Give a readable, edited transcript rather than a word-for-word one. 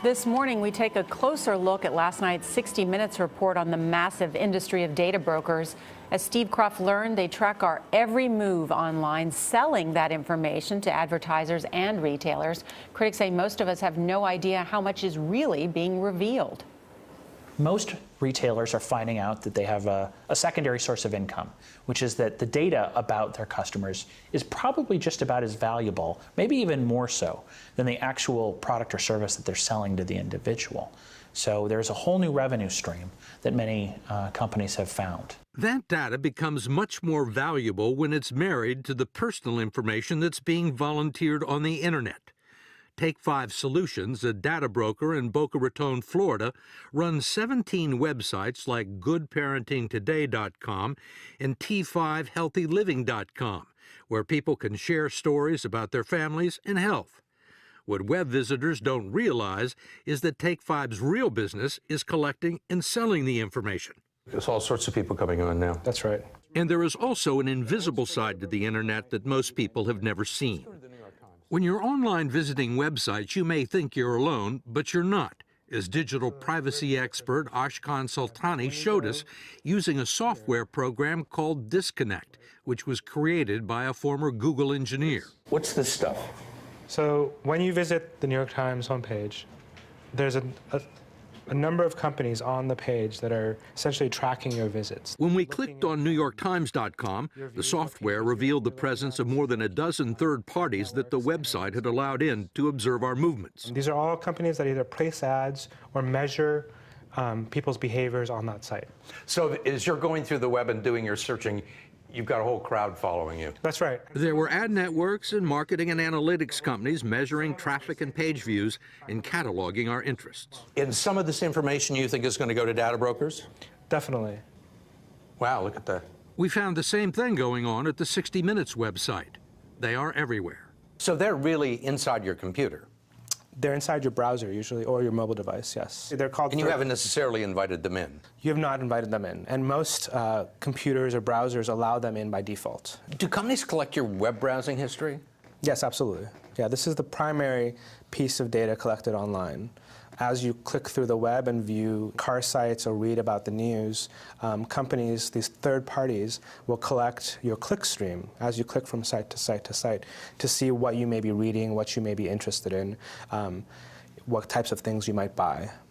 This morning, we take a closer look at last night's 60 Minutes report on the massive industry of data brokers. As Steve Croft learned, they track our every move online, selling that information to advertisers and retailers. Critics say most of us have no idea how much is really being revealed. Most retailers are finding out that they have a secondary source of income, which is that the data about their customers is probably just about as valuable, maybe even more so, than the actual product or service that they're selling to the individual. So there's a whole new revenue stream that many companies have found. That data becomes much more valuable when it's married to the personal information that's being volunteered on the internet. Take 5 Solutions, a data broker in Boca Raton, Florida, runs 17 websites like GoodParentingToday.com and T5HealthyLiving.com, where people can share stories about their families and health. What web visitors don't realize is that Take 5's real business is collecting and selling the information. There's all sorts of people coming on now. That's right. And there is also an invisible side to the internet that most people have never seen. When you're online visiting websites, you may think you're alone, but you're not, as digital privacy expert Ashkan Sultani showed us using a software program called Disconnect, which was created by a former Google engineer. What's this stuff? So when you visit the New York Times homepage, there's a number of companies on the page that are essentially tracking your visits. When we clicked on NewYorkTimes.com, the software revealed the presence of more than a dozen third parties that the website had allowed in to observe our movements. These are all companies that either place ads or measure people's behaviors on that site. So as you're going through the web and doing your searching, you've got a whole crowd following you. That's right. There were ad networks and marketing and analytics companies measuring traffic and page views and cataloging our interests. And some of this information you think is going to go to data brokers? Definitely. Wow, look at that. We found the same thing going on at the 60 Minutes website. They are everywhere. So they're really inside your computer? They're inside your browser usually, or your mobile device, yes. They're called. And you haven't necessarily invited them in? You have not invited them in. And most computers or browsers allow them in by default. Do companies collect your web browsing history? Yes, absolutely. Yeah, this is the primary piece of data collected online. As you click through the web and view car sites or read about the news, companies, these third parties, will collect your click stream as you click from site to site to site to see what you may be reading, what you may be interested in, what types of things you might buy.